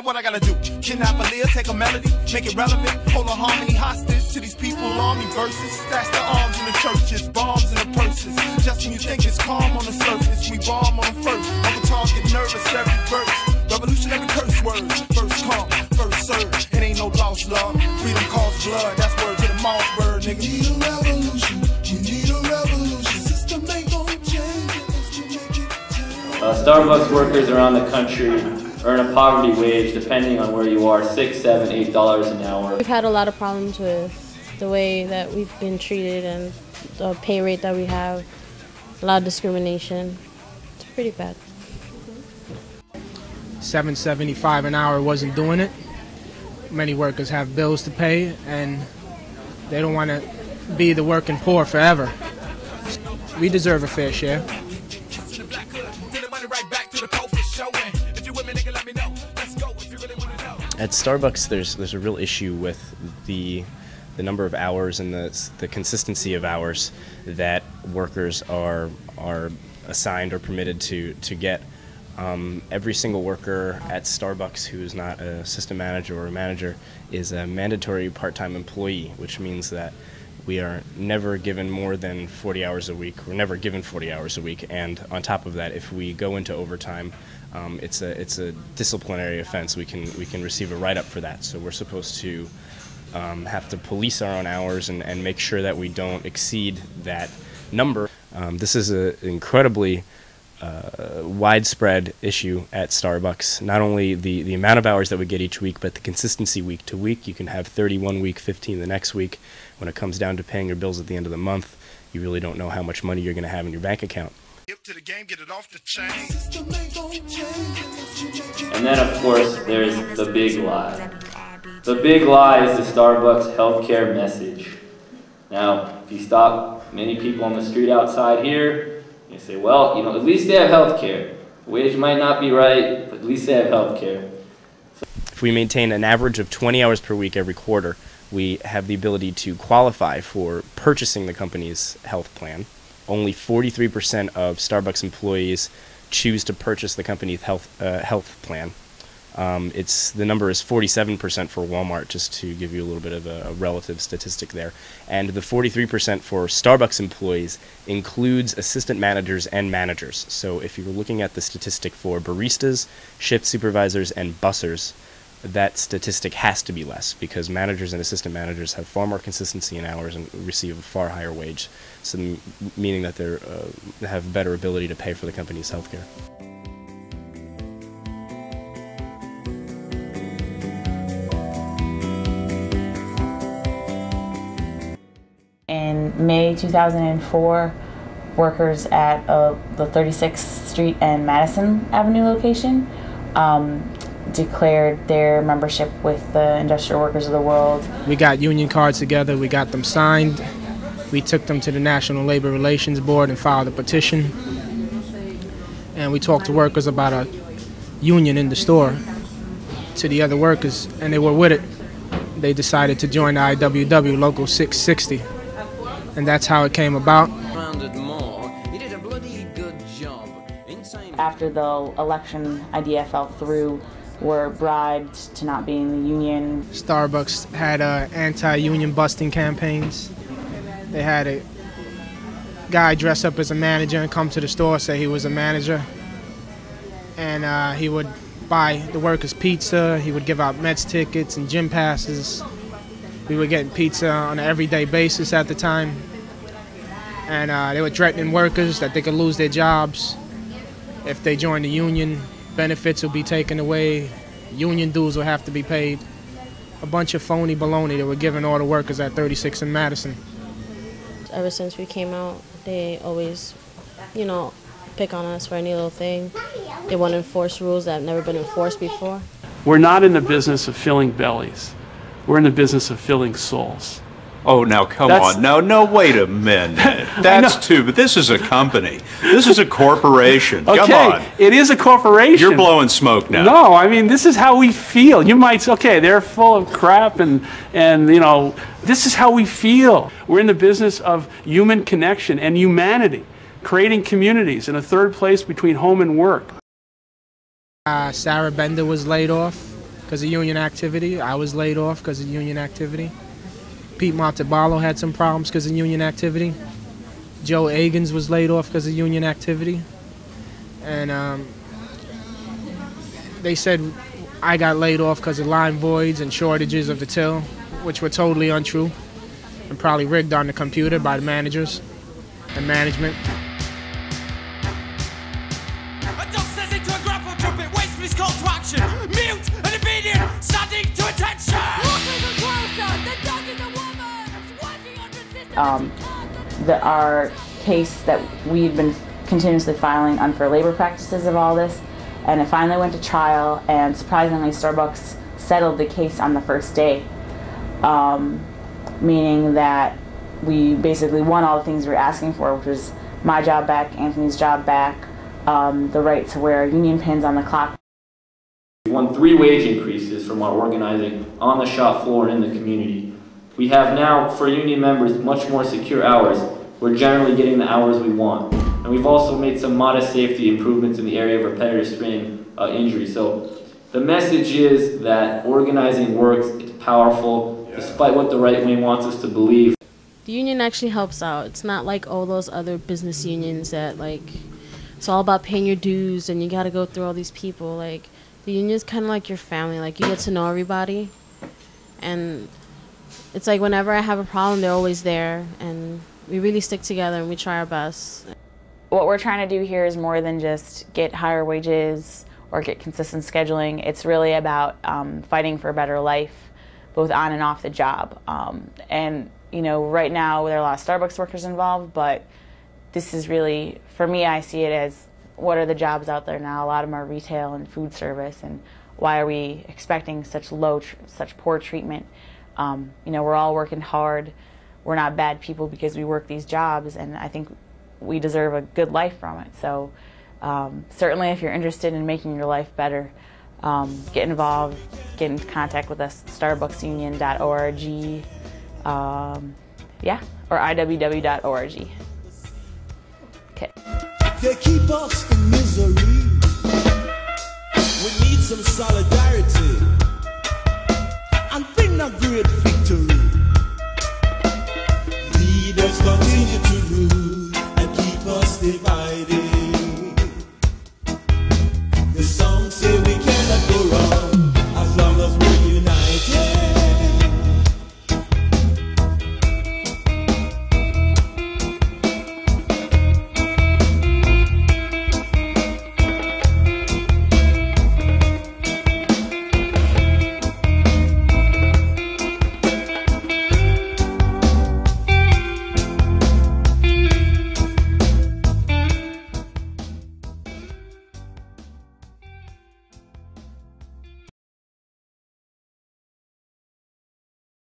What I gotta do? Kidnap a lyric, take a melody, make it relevant, hold a harmony hostage to these people, army verses, stash the arms in the churches, bombs in the purses. Just when you think it's calm on the surface, we bomb on them first. Uncle Tom get nervous every verse. Revolutionary curse words, first come, first serve. It ain't no lost love, freedom costs blood. That's word to the Moss word, nigga. We need a revolution, we need a revolution. System ain't gonna change unless we make it change. Starbucks workers around the country earn a poverty wage, depending on where you are, $6, $7, $8 an hour. We've had a lot of problems with the way that we've been treated and the pay rate that we have, a lot of discrimination. It's pretty bad. $7.75 an hour wasn't doing it. Many workers have bills to pay and they don't want to be the working poor forever. We deserve a fair share. At Starbucks, there's a real issue with the number of hours and the consistency of hours that workers are assigned or permitted to get. Every single worker at Starbucks who is not an assistant manager or a manager is a mandatory part-time employee, which means that we are never given more than 40 hours a week. We're never given 40 hours a week, and on top of that, if we go into overtime, it's a disciplinary offense. We can receive a write-up for that. So we're supposed to have to police our own hours and make sure that we don't exceed that number. This is an incredibly widespread issue at Starbucks. Not only the amount of hours that we get each week, but the consistency week to week. You can have 30 one week, 15 the next week. When it comes down to paying your bills at the end of the month, you really don't know how much money you're going to have in your bank account. And then, of course, there's the big lie. The big lie is the Starbucks healthcare message. Now, if you stop many people on the street outside here, you say, well, you know, at least they have healthcare. The wage might not be right, but at least they have healthcare. If we maintain an average of 20 hours per week every quarter, we have the ability to qualify for purchasing the company's health plan. Only 43% of Starbucks employees choose to purchase the company's health plan. The number is 47% for Walmart, just to give you a little bit of a relative statistic there. And the 43% for Starbucks employees includes assistant managers and managers. So if you're looking at the statistic for baristas, shift supervisors, and bussers, that statistic has to be less, because managers and assistant managers have far more consistency in hours and receive a far higher wage, so meaning that they have better ability to pay for the company's health care. In May 2004, workers at the 36th Street and Madison Avenue location declared their membership with the Industrial Workers of the World. We got union cards together, we got them signed, we took them to the National Labor Relations Board and filed a petition, and we talked to workers about a union in the store to the other workers, and they were with it. They decided to join the IWW Local 660, and that's how it came about. After the election idea fell through, were bribed to not be in the union. Starbucks had anti-union busting campaigns. They had a guy dress up as a manager and come to the store, say he was a manager, and he would buy the workers pizza, he would give out Mets tickets and gym passes. We were getting pizza on an everyday basis at the time, and they were threatening workers that they could lose their jobs if they joined the union. Benefits will be taken away, union dues will have to be paid. A bunch of phony baloney that were giving all the workers at 36 and Madison. Ever since we came out, They always, you know, pick on us for any little thing. They want to enforce rules that have never been enforced before. We're not in the business of filling bellies. We're in the business of filling souls. Oh, now come on. No, wait a minute. That's too, but this is a company. This is a corporation. Okay, come on. It is a corporation. You're blowing smoke now. No, I mean, this is how we feel. You might say, okay, they're full of crap and you know, this is how we feel. We're in the business of human connection and humanity, creating communities in a third place between home and work. Sarah Bender was laid off because of union activity. I was laid off because of union activity. Pete Monteballo had some problems because of union activity. Joe Agins was laid off because of union activity. And they said I got laid off because of line voids and shortages of the till, which were totally untrue and probably rigged on the computer by the managers and management. Our case that we'd been continuously filing unfair labor practices of all this, and it finally went to trial, and surprisingly Starbucks settled the case on the first day, meaning that we basically won all the things we were asking for, which was my job back, Anthony's job back, the right to wear union pins on the clock. We won 3 wage increases from our organizing on the shop floor and in the community. We have now, for union members, much more secure hours. We're generally getting the hours we want. And we've also made some modest safety improvements in the area of repetitive strain injury. So the message is that organizing works, it's powerful, despite what the right wing wants us to believe. The union actually helps out. It's not like all those other business unions that, like, it's all about paying your dues and you got to go through all these people. Like, the union is kind of like your family. Like, you get to know everybody. And it's like whenever I have a problem, they're always there, and we really stick together and we try our best. What we're trying to do here is more than just get higher wages or get consistent scheduling. It's really about fighting for a better life, both on and off the job. And you know, right now there are a lot of Starbucks workers involved, but this is really, for me, I see it as what are the jobs out there now? A lot of them are retail and food service, and why are we expecting such poor treatment? You know, we're all working hard. We're not bad people because we work these jobs, and I think we deserve a good life from it. So certainly if you're interested in making your life better, get involved, get in contact with us, starbucksunion.org, yeah, or IWW.org. Okay. They keep us in misery. We need some solidarity and bring a great victory. Lead us